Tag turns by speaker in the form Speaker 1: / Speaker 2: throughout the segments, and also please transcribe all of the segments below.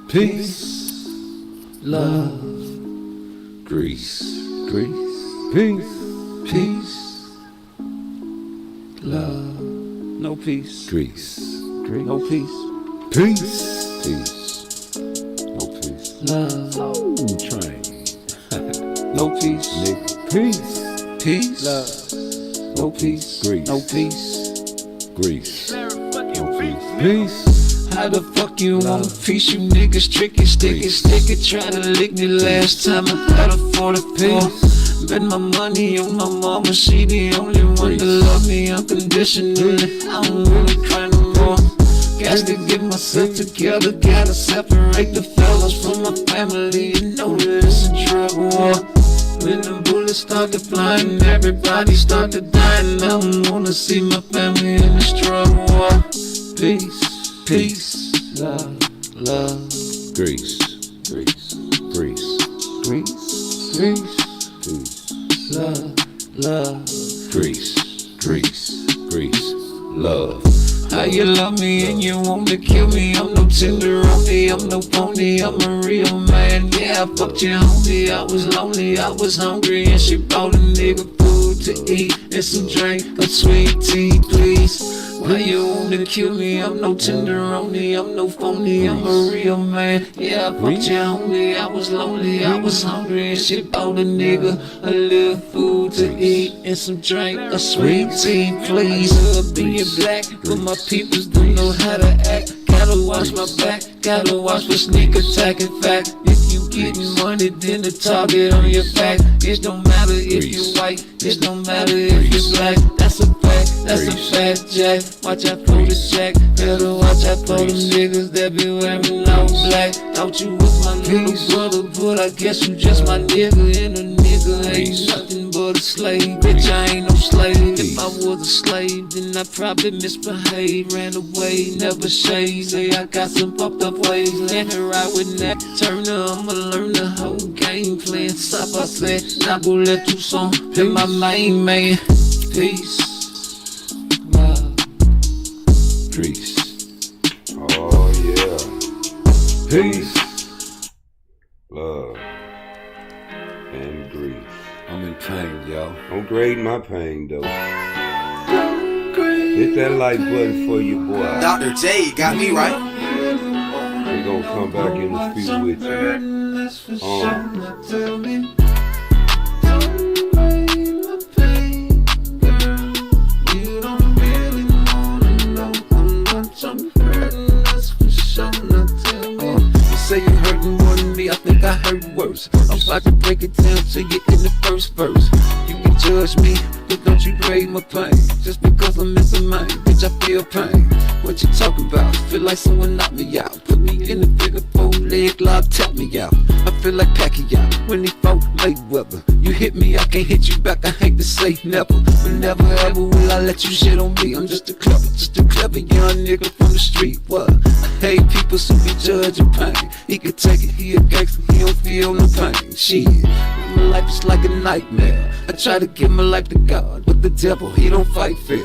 Speaker 1: Peace, love, Greece, peace, love, no peace, Greece, no peace, no peace, love, Soul Train, no peace, nigga, peace, love, no peace, Greece, no peace, no peace. How the fuck you want a piece? You niggas tricky, stick it, try to lick me last time I had a 44. Bet my money on my mama, she the only one to love me unconditionally. I don't wanna cry no more. Got to get myself together, gotta separate the fellas from my family. You know that it's a drug war. When the bullets start to fly and everybody start to die, and I don't wanna see my family in this drug war. Peace, love, Greece, peace, love, Greece, love. How you love me and you want to kill me? I'm no tenderoni, I'm no pony, I'm a real man. Yeah, I fucked your homie, I was lonely, I was hungry, and she bought a nigga food to eat and some drink, a sweet tea, please. Why you wanna kill me? I'm no tenderoni, I'm no phony, I'm a real man. Yeah, I fucked your homie, I was lonely, I was hungry, and she bought a nigga a little food to eat and some drink, a sweet tea, please. Being black, but my peoples don't know how to act. Gotta watch my back, gotta watch for sneak attack. In fact, if you getting money, then the target on your back. It don't matter if you white, it don't matter if you black. That's a fact, that's a fact, Jack. Watch out for the jack, better watch out for the niggas that be wearing all black. Thought you was my little brother, but I guess you just my nigga. And a nigga ain't nothing but a slave. Bitch, I ain't no slave. If I was a slave, then I probably misbehaved, ran away, never shaved. Say I got some popped up ways, let her ride with that Turner. I'ma learn the whole game plan. Stop, I said, now go let you song. Then my main man. Peace, love, Greece.
Speaker 2: Oh yeah. Peace, love, and Greece.
Speaker 1: I'm in pain, y'all.
Speaker 2: Don't grade my pain though. Hit that like button for your boy.
Speaker 3: Dr. J got me right.
Speaker 2: We gonna come back in the studio with you.
Speaker 1: Say you hurting more than me, I think I hurt worse. I'm about to break it down to you in the first verse. You can judge me, but don't you grade my pain. Just because I'm missing mine, bitch, I feel pain. What you talking about? Feel like someone knocked me out. Put me in the figure 4 leg lock, tap me out. I feel like Pacquiao when he fought Mayweather. You hit me, I can't hit you back, I hate to say never. But never ever will I let you shit on me. I'm just a clever young nigga from the street. What? I hate people who be judging pain. He could take it, he a gangster, he don't feel no pain. Shit, my life is like a nightmare. I try to give my life to God, but the devil, he don't fight fair.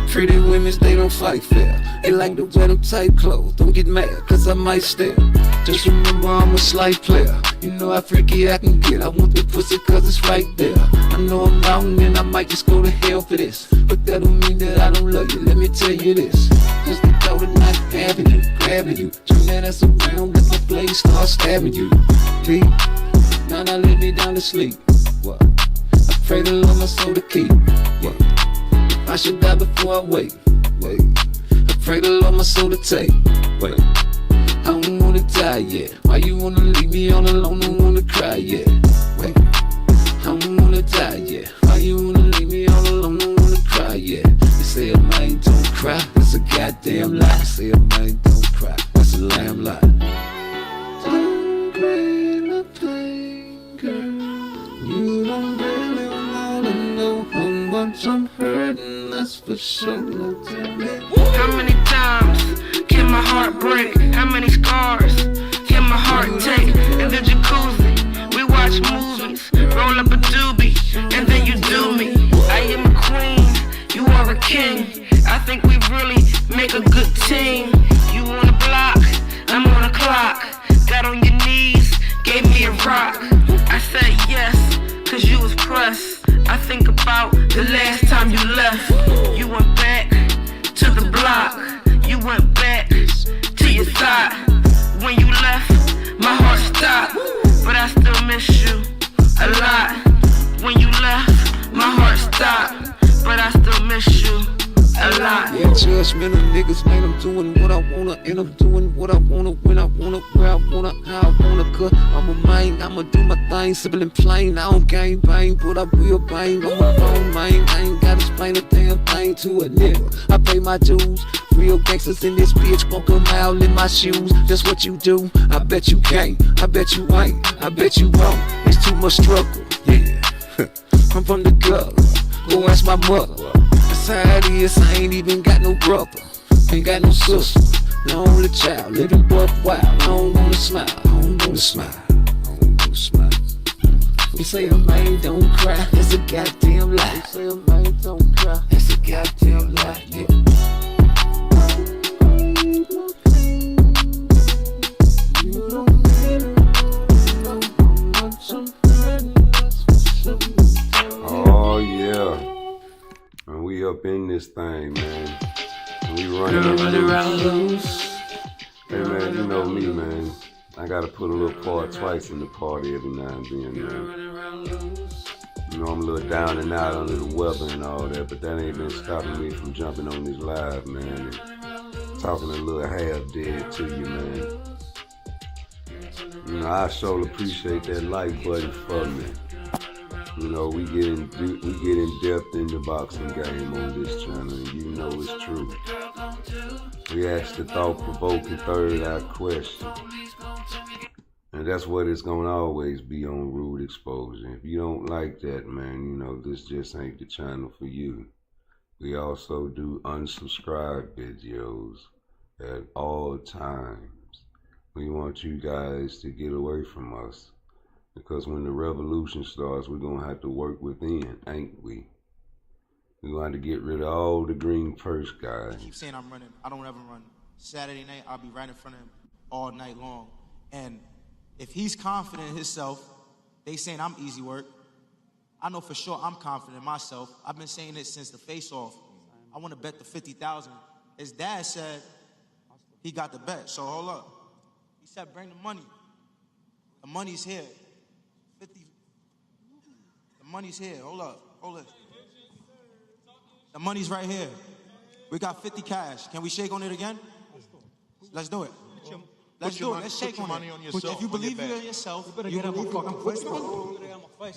Speaker 1: Pretty women, they don't fight fair. They like to wear them tight clothes, don't get mad, cause I might stare. Just remember I'm a slight player. You know how freaky I can get, I want the pussy cause it's right there. I know I'm wrong and I might just go to hell for this, but that don't mean that I don't love you, let me tell you this. Just the thought of not having you, grabbing you, turn that ass around, let my blade start stabbing you. Beat, now I lay me down to sleep. What? I pray the Lord my soul to keep. What? If I should die before I wait. I pray the Lord my soul to take. Wait, I don't wanna die yet. Why you wanna leave me all alone? Don't wanna cry yet. Wait, I don't wanna die yet. Why you wanna leave me all alone? Don't wanna cry yet. They say a man don't cry, that's a goddamn lie. They say a man don't cry, that's a lamb lie. Don't grade my pain, girl. You don't really wanna know how much I'm hurting, that's for sure. Now tell me.
Speaker 4: How many times can my heart break? How many scars can my heart take? In the jacuzzi, we watch movies, roll up a doobie, and then you do me. I am a queen, you are a king. I think we really make a good team. You on a block, I'm on a clock. got on your knees, gave me a rock. I said yes, cause you was pressed. I think about the last time you left. You went back to the block. You went back to your side. When you left, my heart stopped. But I still miss you a lot. When you left, my heart stopped. But I still miss you a lot.
Speaker 1: Yeah, judgmental niggas, man, I'm doing what I wanna, and I'm doing what I wanna, when I wanna, where I wanna, how I wanna, cause I'm a man, I'ma do my thing, simple and plain. I don't gang bang, but I will bang on my phone, man. I ain't gotta explain a damn thing to a nigga. I pay my dues. Real gangsters in this bitch walk a mile in my shoes. That's what you do. I bet you can't. I bet you ain't. I bet you won't. It's too much struggle. Yeah. I'm from the gutter. Go ask my mother. That's how it is. I ain't even got no brother. Ain't got no sister. No only child. Living buck wild. I don't wanna smile. I don't wanna smile. I don't wanna smile. They say a man don't cry. That's a goddamn lie. They say a man don't cry. That's a goddamn lie. Yeah.
Speaker 2: Oh yeah, and we up in this thing, man. And we running loose. Hey man, you know me, man. I gotta put a little part twice in the party every now and then, man. You know I'm a little down and out under the weather and all that, but that ain't been stopping me from jumping on this live, man. And talking a little half dead to you, man. You know, I sure appreciate that like button for me. You know, we get in depth in the boxing game on this channel, and you know it's true. We ask the thought-provoking third-eye question. And that's what it's gonna always be on Rude Exposure. If you don't like that, man, you know, this just ain't the channel for you. We also do unsubscribe videos at all times. We want you guys to get away from us. Because when the revolution starts, we're going to have to work within, ain't we? We're going to have to get rid of all the green purse guys.
Speaker 3: Keep saying I'm running. I don't ever run. Saturday night, I'll be right in front of him all night long. And if he's confident in himself, they saying I'm easy work. I know for sure I'm confident in myself. I've been saying it since the face-off. I want to bet the 50,000. His dad said he got the bet, so hold up. He said bring the money. The money's here. 50. The money's here. Hold up. The money's right here. We got 50 cash. Can we shake on it again? Let's do it. Let's do it. Let's shake on it. If you believe in yourself, you believe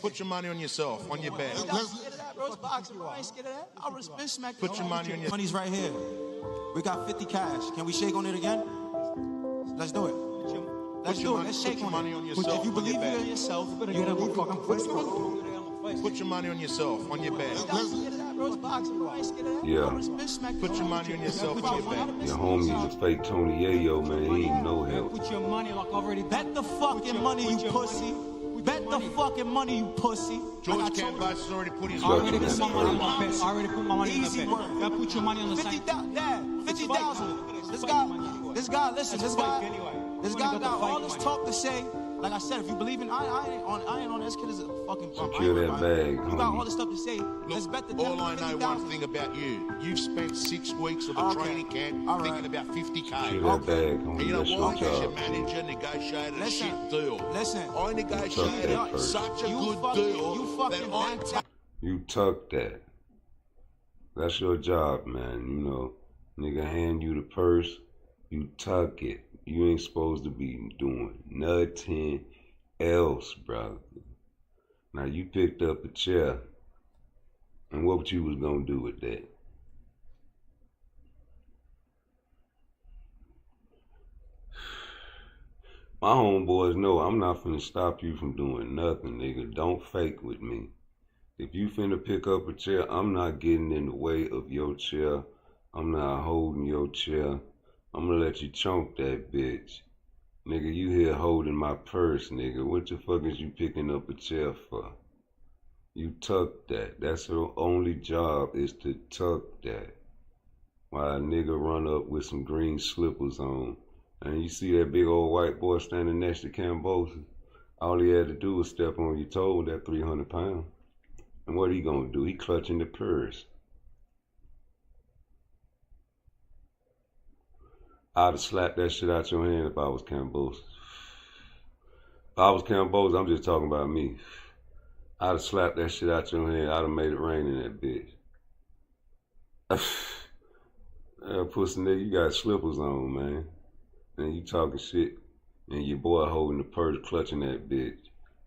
Speaker 5: Put your money on yourself, on your bed.
Speaker 3: I ain't scared of that, bro. It's boxing, bro. I ain't scared of that. I'll respect smack.
Speaker 5: Put your money on your...
Speaker 3: Money's right here. We got 50 cash. Can we shake on it again? Let's do it. Let's do it. Let's shake on it. If you believe in yourself, you believe
Speaker 5: Put your money on yourself, on your bed.
Speaker 2: Yeah.
Speaker 5: Put your money on yourself, on your bed.
Speaker 2: Your homie's a fake Tony Yayo, man. He ain't no help.
Speaker 3: Put your money like already. Bet the fucking money, you pussy. Bet the fucking money, you pussy.
Speaker 5: George Canvas has already put his
Speaker 2: money
Speaker 5: on
Speaker 2: the
Speaker 5: money.
Speaker 3: I already put my money in the bet. I put your money on the side. 50,000. This guy, listen, this guy got all this talk to say. Like I said, if you believe in, I ain't on this kid is a fucking bum.
Speaker 2: Secure that bag,
Speaker 3: You got all this stuff to say. Let's bet the
Speaker 5: all I know one thing about you. You've spent 6 weeks of a training camp thinking about 50K.
Speaker 2: Secure that bag, homie.
Speaker 5: And you know
Speaker 2: That's
Speaker 5: what?
Speaker 2: your
Speaker 5: As your
Speaker 2: job.
Speaker 5: manager negotiated a shit deal.
Speaker 3: Listen.
Speaker 5: I negotiated such a good deal that I...
Speaker 2: You tuck that. That's your job, man. You know, nigga hand you the purse, you tuck it. You ain't supposed to be doing nothing else, brother. Now you picked up a chair, and what you was gonna do with that? My homeboys know I'm not finna stop you from doing nothing, nigga. Don't fake with me. If you finna pick up a chair, I'm not getting in the way of your chair. I'm not holding your chair. I'm gonna let you chunk that bitch. Nigga, you here holding my purse, nigga. What the fuck is you picking up a chair for? You tuck that. That's your only job, is to tuck that. While a nigga run up with some green slippers on And you see that big old white boy standing next to Cambosa. All he had to do was step on your toe with that 300 pounds. And what he gonna do? He clutching the purse. I'd have slapped that shit out your hand if I was Cambosa. If I was Cambosa, I'm just talking about me. I'd have slapped that shit out your hand. I'd have made it rain in that bitch. Pussy nigga, you got slippers on, man. And you talking shit. And your boy holding the purse, clutching that bitch.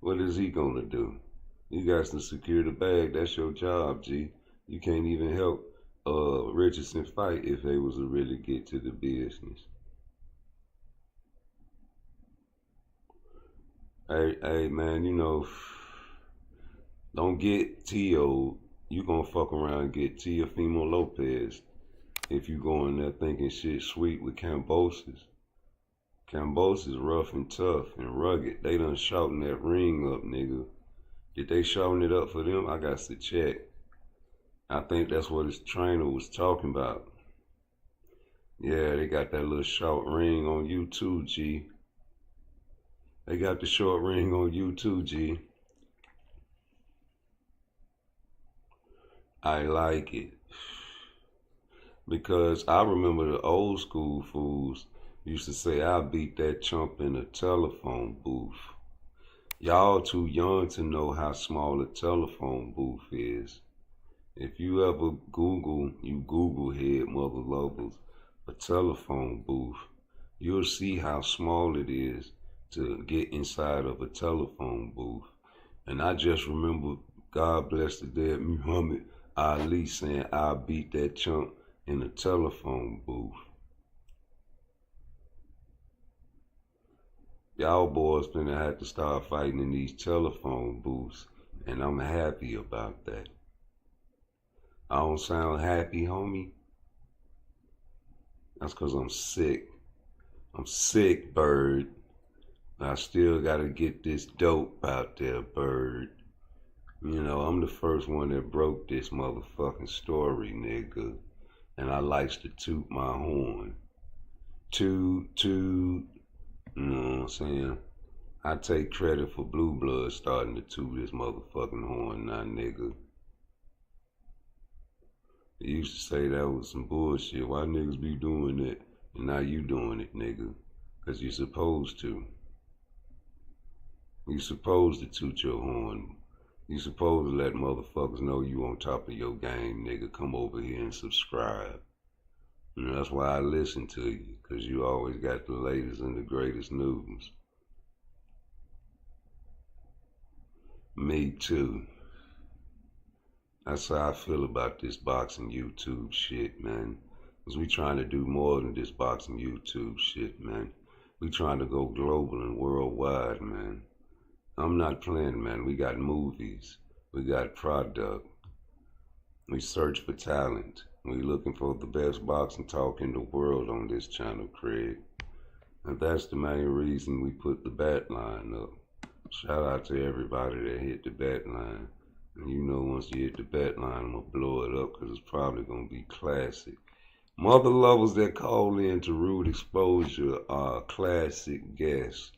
Speaker 2: What is he gonna do? You got to secure the bag. That's your job, G. You can't even help Richardson fight if they was to really get to the business. Hey, man, you know, don't get Tio. You gonna fuck around and get Teofimo Lopez if you go in there thinking shit sweet with Cambosis. Cambosis rough and tough and rugged. They done shouting that ring up, nigga. Did they shouting it up for them? I got to check. I think that's what his trainer was talking about. Yeah, they got that little short ring on YouTube, G. They got the short ring on YouTube, G. I like it. Because I remember the old school fools used to say, I beat that chump in a telephone booth. Y'all too young to know how small a telephone booth is. If you ever Google, you Google head mother lovers, a telephone booth, you'll see how small it is to get inside of a telephone booth. And I just remember, God bless the dead Muhammad Ali saying, I beat that chump in a telephone booth. Y'all boys finna have to start fighting in these telephone booths, and I'm happy about that. I don't sound happy, homie. That's cause I'm sick. I'm sick, Bird. I still gotta get this dope out there, Bird. You know, I'm the first one that broke this motherfucking story, nigga. And I likes to toot my horn. Toot, toot. You know what I'm saying? I take credit for Blue Blood starting to toot this motherfucking horn now, nigga. They used to say that was some bullshit. Why niggas be doing that? And now you doing it, nigga. Cause you're supposed to. You supposed to toot your horn. You supposed to let motherfuckers know you on top of your game, nigga. Come over here and subscribe. You know, that's why I listen to you, because you always got the latest and the greatest news. Me too. That's how I feel about this boxing YouTube shit, man. Because we trying to do more than this boxing YouTube shit, man. We trying to go global and worldwide, man. I'm not playing, man. We got movies. We got product. We search for talent. We looking for the best boxing talk in the world on this channel, Craig. And that's the main reason we put the bat line up. Shout out to everybody that hit the bat line. And you know, once you hit the bat line, I'm gonna blow it up because it's probably gonna be classic. Mother lovers that call in to Rude Exposure are classic guests.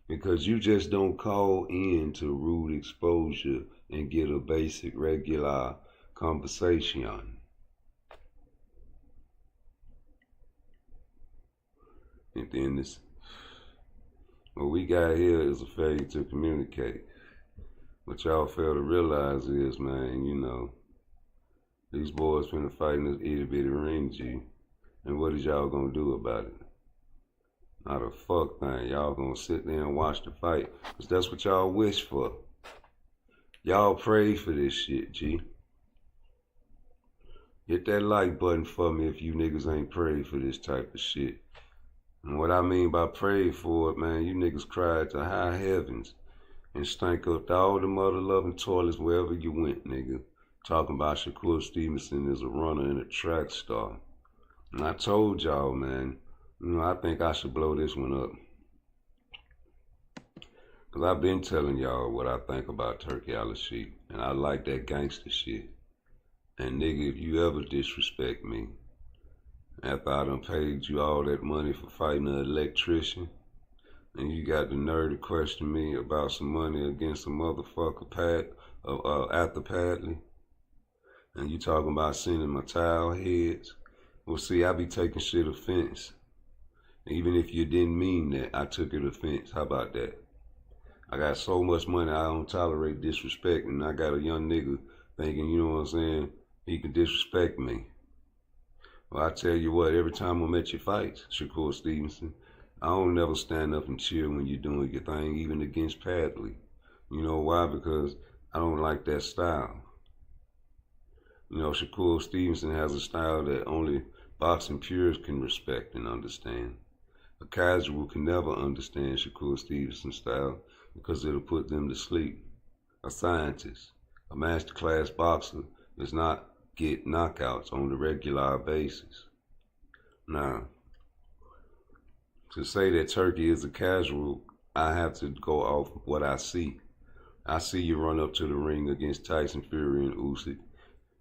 Speaker 2: Because you just don't call in to Rude Exposure and get a basic, regular conversation. And then this, what we got here is a failure to communicate. What y'all fail to realize is, man, you know, these boys finna fight in this itty bitty ring, G. And what is y'all gonna do about it? Not a fuck thing. Y'all gonna sit there and watch the fight, because that's what y'all wish for. Y'all pray for this shit, G. Hit that like button for me if you niggas ain't prayed for this type of shit. And what I mean by pray for it, man, you niggas cried to high heavens and stank up all the mother-loving toilets wherever you went, nigga. Talking about Shakur Stevenson as a runner and a track star. And I told y'all, man, you know, I think I should blow this one up. Because I've been telling y'all what I think about Turkey Al-Sheikh, and I like that gangster shit. And nigga, if you ever disrespect me, After I done paid you all that money for fighting an electrician, and you got the nerve to question me about some money against a motherfucker after Padley, and you talking about sending my towel heads. Well, see, I be taking shit offense. Even if you didn't mean that, I took it offense. How about that? I got so much money, I don't tolerate disrespect, and I got a young nigga thinking, you know what I'm saying, he can disrespect me. Well, I tell you what, every time I'm at your fights, Shakur Stevenson, I don't never stand up and cheer when you're doing your thing, even against Padley. You know why? Because I don't like that style. You know, Shakur Stevenson has a style that only boxing purists can respect and understand. A casual can never understand Shakur Stevenson's style because it'll put them to sleep. A scientist, a masterclass boxer does not get knockouts on the regular basis. Now, to say that Turkey is a casual, I have to go off what I see. I see you run up to the ring against Tyson Fury and Usyk.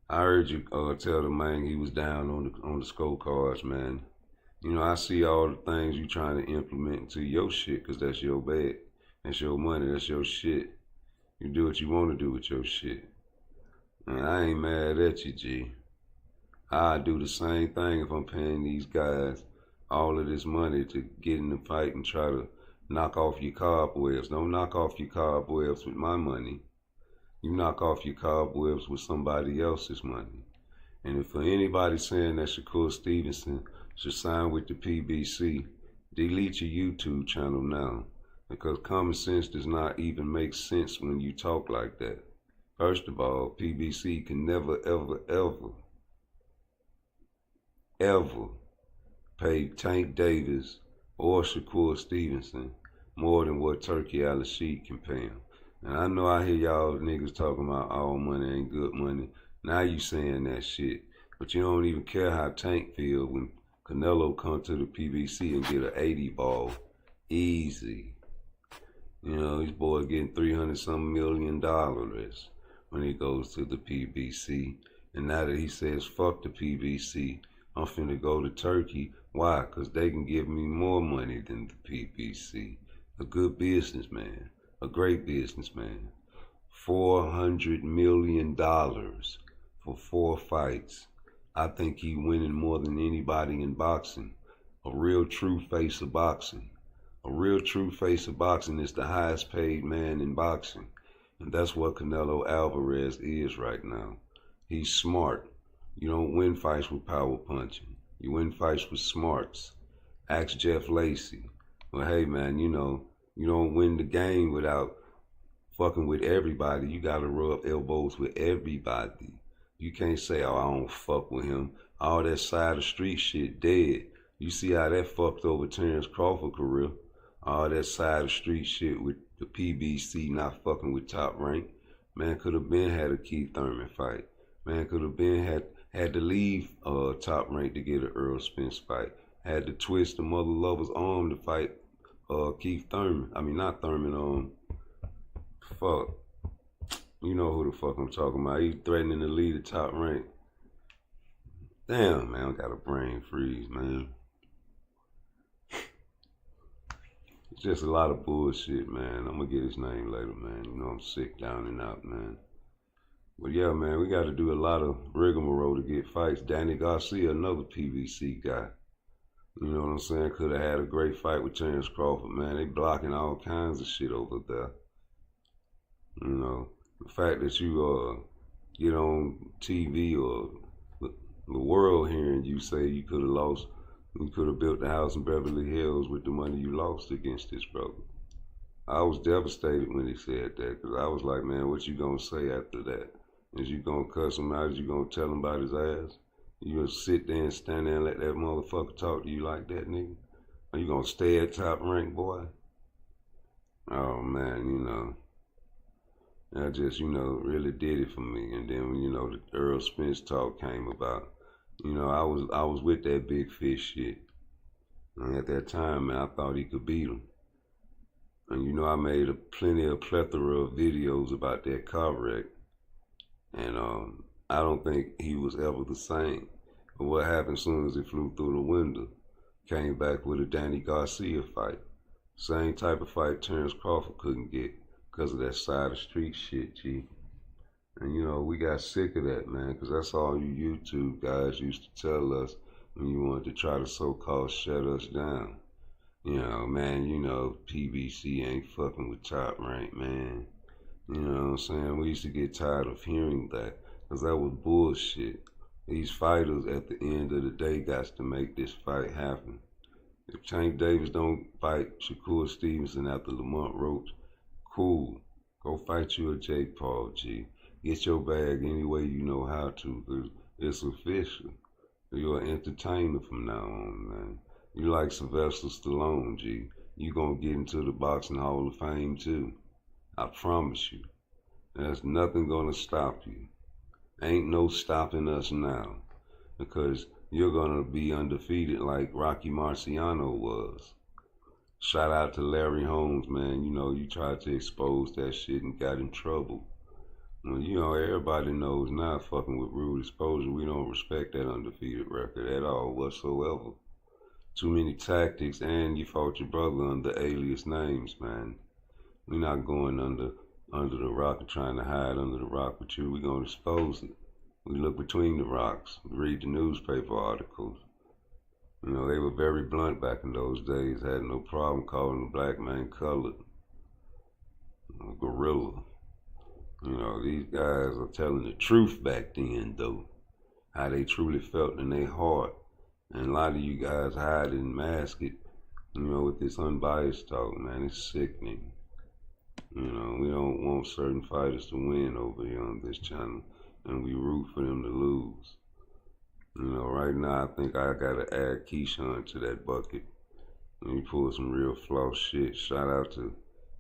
Speaker 2: I heard you tell the man he was down on the scorecards, man. You know, I see all the things you trying to implement into your shit, because that's your bag. That's your money, that's your shit. You do what you want to do with your shit. And I ain't mad at you, G. I do the same thing if I'm paying these guys all of this money to get in the fight and try to knock off your cobwebs. Don't knock off your cobwebs with my money. You knock off your cobwebs with somebody else's money. And if for anybody saying that Shakur Stevenson should sign with the PBC, delete your YouTube channel now, because common sense does not even make sense when you talk like that. First of all, PBC can never, ever, ever, ever pay Tank Davis or Shakur Stevenson more than what Turkey Al-Rashid can pay him. And I know I hear y'all niggas talking about all money ain't good money. Now you saying that shit, but you don't even care how Tank feel when Canelo come to the PBC and get an 80 ball. Easy. You know, this boy getting $300-some million when he goes to the PBC. And now that he says, fuck the PBC, I'm finna go to Turkey. Why? Because they can give me more money than the PBC. A good businessman. A great businessman. $400 million for 4 fights. I think he winning more than anybody in boxing. A real true face of boxing. A real true face of boxing is the highest paid man in boxing. And that's what Canelo Alvarez is right now. He's smart. You don't win fights with power punching. You win fights with smarts. Ask Jeff Lacey. Well, hey man, you know, you don't win the game without fucking with everybody. You gotta rub elbows with everybody. You can't say, oh, I don't fuck with him. All that side of street shit dead. You see how that fucked over Terrence Crawford's career. All that side of street shit with the PBC not fucking with Top Rank. Man could have been had a Keith Thurman fight. Man could have been had to leave Top Rank to get an Earl Spence fight. Had to twist the mother lover's arm to fight Keith Thurman. I mean, not Thurman, fuck. You know who the fuck I'm talking about. He's threatening to lead the Top Rank. Damn, man, I got a brain freeze, man. It's just a lot of bullshit, man. I'm gonna get his name later, man. You know I'm sick down and out, man. But yeah, man, we gotta do a lot of rigmarole to get fights. Danny Garcia, another PBC guy. You know what I'm saying? Could have had a great fight with Terrence Crawford, man. They blocking all kinds of shit over there. You know, the fact that you get on TV or the world hearing you say you could have lost, you could have built the house in Beverly Hills with the money you lost against this brother. I was devastated when he said that, because I was like, man, what you gonna say after that? Is you gonna cuss him out? Is you gonna tell him about his ass? You gonna sit there and stand there and let that motherfucker talk to you like that, nigga? Are you gonna stay at Top Rank, boy? Oh man, you know, that just, you know, really did it for me. And then when, you know, the Earl Spence talk came about, you know, I was with that big fish shit. And at that time, man, I thought he could beat him. And you know, I made a plethora of videos about that car wreck. And I don't think he was ever the same. But what happened as soon as it flew through the window? Came back with a Danny Garcia fight. Same type of fight Terrence Crawford couldn't get because of that side of street shit, G. And you know, we got sick of that, man, because that's all you YouTube guys used to tell us when you wanted to try to so-called shut us down. You know, man, you know, PBC ain't fucking with Top Rank, man. You know what I'm saying? We used to get tired of hearing that because that was bullshit. These fighters at the end of the day got to make this fight happen. If Tank Davis don't fight Shakur Stevenson after Lamont Roach, cool. Go fight you a Jake Paul, G. Get your bag any way you know how to, because it's official. You're an entertainer from now on, man. You like Sylvester Stallone, G. You gonna get into the Boxing Hall of Fame, too. I promise you. There's nothing gonna stop you. Ain't no stopping us now, because you're gonna be undefeated like Rocky Marciano was. Shout out to Larry Holmes, man. You know, you tried to expose that shit and got in trouble. Well, you know, everybody knows now, fucking with Rude Exposure, we don't respect that undefeated record at all whatsoever. Too many tactics, and you fought your brother under alias names, man. We're not going under the rock and trying to hide under the rock with you. We're going to expose it. We look between the rocks. We read the newspaper articles. You know, they were very blunt back in those days. Had no problem calling a black man colored. A gorilla. You know, these guys are telling the truth back then, though. How they truly felt in their heart. And a lot of you guys hide it and mask it, you know, with this unbiased talk, man. It's sickening. You know, we don't want certain fighters to win over here on this channel, and we root for them to lose. You know, right now I think I gotta add Keyshawn to that bucket. And he pulled some real floss shit. Shout out to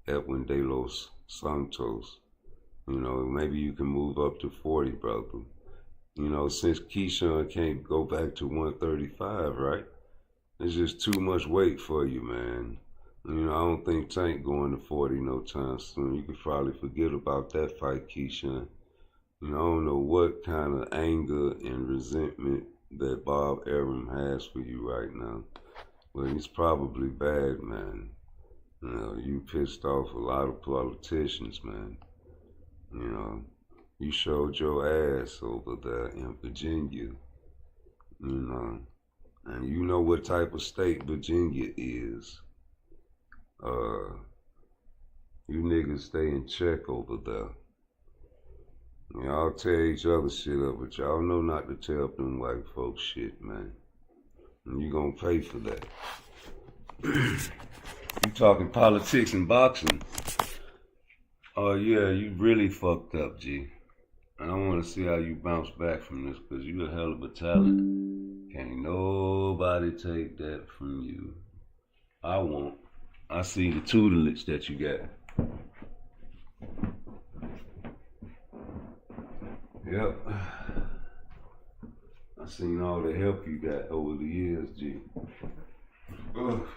Speaker 2: Shakur De Los Santos. You know, maybe you can move up to 40, brother. You know, since Keyshawn can't go back to 135, right? It's just too much weight for you, man. You know, I don't think Tank going to 40 no time soon. You could probably forget about that fight, Keyshawn. You know, I don't know what kind of anger and resentment that Bob Arum has for you right now. But it's probably bad, man. You know, you pissed off a lot of politicians, man. You know, you showed your ass over there in Virginia. You know, and you know what type of state Virginia is. You niggas stay in check over there. Y'all tear each other shit up, but y'all know not to tear up them white folks shit, man. And you gonna pay for that. You talking politics and boxing? Oh yeah, you really fucked up, G. And I wanna see how you bounce back from this, cause you a hell of a talent. Can't nobody take that from you. I won't. I see the tutelage that you got. Yep. I seen all the help you got over the years, G. Ugh.